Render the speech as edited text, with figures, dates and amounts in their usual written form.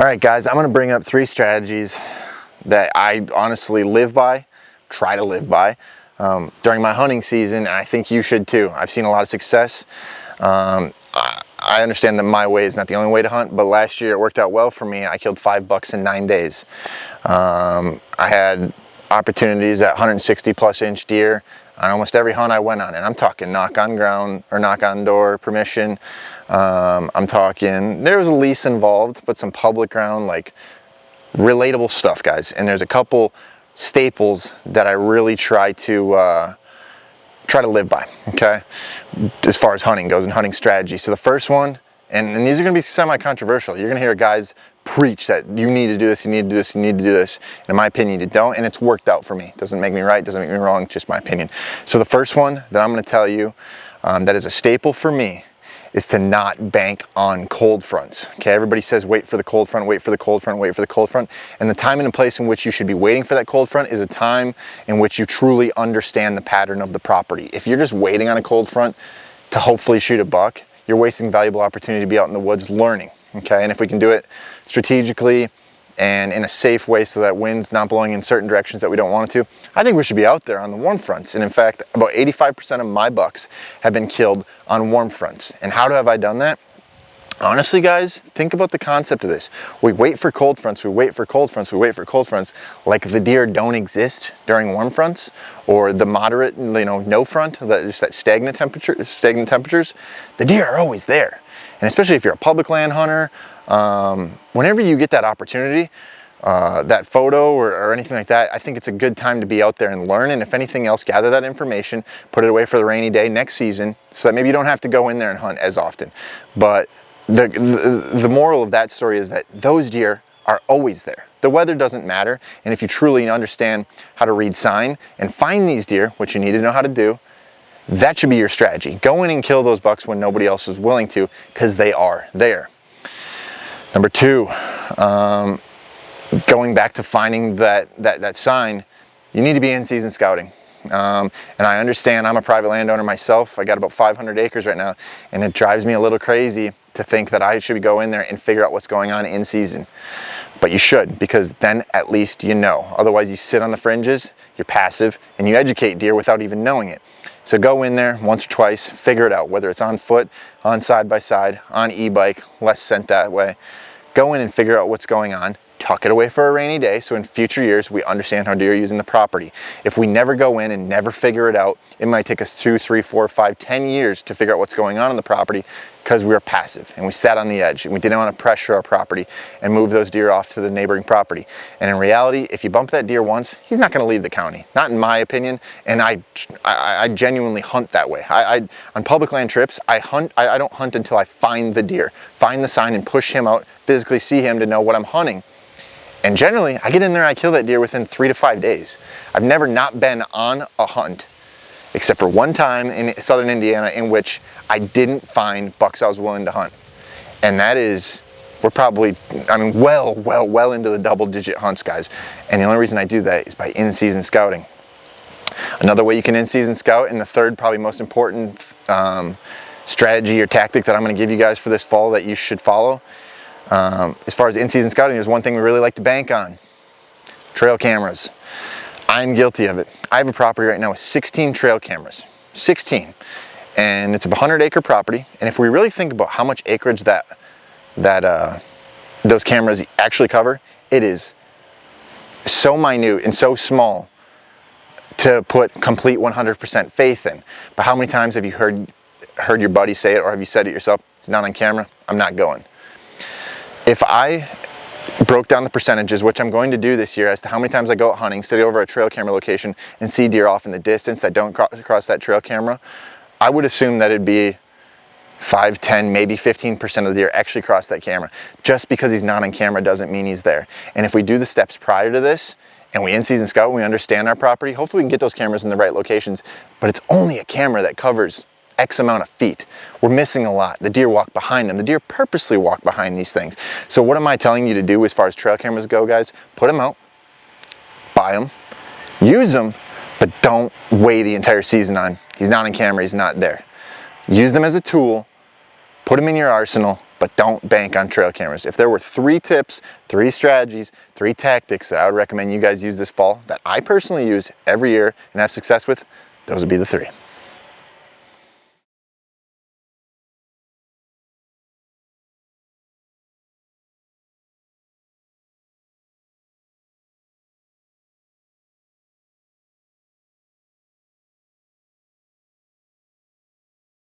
All right, guys, I'm going to bring up 3 strategies that I honestly live by, try to live by during my hunting season, and I think you should too. I've seen a lot of success. I understand that my way is not the only way to hunt, but last year it worked out well for me. I killed 5 bucks in 9 days. I had opportunities at 160 plus inch deer on almost every hunt I went on, and I'm talking knock on ground or knock on door permission. I'm talking, there was a lease involved, but some public ground, like relatable stuff, guys. And there's a couple staples that I really try to live by, okay, as far as hunting goes and hunting strategy. So the first one, and these are going to be semi-controversial. You're going to hear guys preach that you need to do this, you need to do this, you need to do this. And in my opinion, you don't, and it's worked out for me. Doesn't make me right, doesn't make me wrong, just my opinion. So the first one that I'm going to tell you that is a staple for me is to not bank on cold fronts. Okay, everybody says wait for the cold front, wait for the cold front, wait for the cold front. And the time and the place in which you should be waiting for that cold front is a time in which you truly understand the pattern of the property. If you're just waiting on a cold front to hopefully shoot a buck, you're wasting valuable opportunity to be out in the woods learning. Okay, and if we can do it strategically and in a safe way so that wind's not blowing in certain directions that we don't want it to, I think we should be out there on the warm fronts. And in fact, about 85% of my bucks have been killed on warm fronts. And how have I done that? Honestly, guys, think about the concept of this. We wait for cold fronts, we wait for cold fronts, we wait for cold fronts, like the deer don't exist during warm fronts, or the moderate, no front, just that stagnant temperatures. The deer are always there. And especially if you're a public land hunter, whenever you get that opportunity, that photo or anything like that, I think it's a good time to be out there and learn. And if anything else, gather that information, put it away for the rainy day next season, so that maybe you don't have to go in there and hunt as often. But the moral of that story is that those deer are always there. The weather doesn't matter. And if you truly understand how to read sign and find these deer, which you need to know how to do, that should be your strategy. Go in and kill those bucks when nobody else is willing to, because they are there. Number 2, going back to finding that sign, you need to be in season scouting. And I understand, I'm a private landowner myself. I got about 500 acres right now, and it drives me a little crazy to think that I should go in there and figure out what's going on in season. But you should, because then at least you know. Otherwise you sit on the fringes, you're passive, and you educate deer without even knowing it. So go in there once or twice, figure it out, whether it's on foot, on side by side, on e-bike, less scent that way. Go in and figure out what's going on. Tuck it away for a rainy day, so in future years we understand how deer are using the property. If we never go in and never figure it out, it might take us 2, 3, 4, 5, 10 years to figure out what's going on the property, because we were passive and we sat on the edge and we didn't want to pressure our property and move those deer off to the neighboring property. And in reality, if you bump that deer once, he's not going to leave the county. Not in my opinion, and I genuinely hunt that way. On public land trips, I don't hunt until I find the deer, find the sign and push him out, physically see him to know what I'm hunting. And generally, I get in there and I kill that deer within 3 to 5 days. I've never not been on a hunt, except for one time in southern Indiana in which I didn't find bucks I was willing to hunt. And that is, we're probably, well into the double-digit hunts, guys. And the only reason I do that is by in-season scouting. Another way you can in-season scout, and the third, probably most important strategy or tactic that I'm going to give you guys for this fall that you should follow. As far as in-season scouting, there's one thing we really like to bank on: trail cameras. I'm guilty of it. I have a property right now with 16 trail cameras. 16. And it's a 100-acre property. And if we really think about how much acreage those cameras actually cover, it is so minute and so small to put complete 100% faith in. But how many times have you heard your buddy say it, or have you said it yourself? It's not on camera, I'm not going. If I broke down the percentages, which I'm going to do this year, as to how many times I go out hunting, sit over a trail camera location and see deer off in the distance that don't cross that trail camera, I would assume that it'd be 5, 10, maybe 15% of the deer actually cross that camera. Just because he's not on camera doesn't mean he's there. And if we do the steps prior to this, and we in-season scout, and we understand our property, hopefully we can get those cameras in the right locations. But it's only a camera that covers X amount of feet. We're missing a lot. The deer walk behind them. The deer purposely walk behind these things. So what am I telling you to do as far as trail cameras go, guys? Put them out, buy them, use them, but don't weigh the entire season on, he's not on camera, he's not there. Use them as a tool, put them in your arsenal, but don't bank on trail cameras. If there were 3 tips, 3 strategies, 3 tactics that I would recommend you guys use this fall that I personally use every year and have success with, those would be the 3.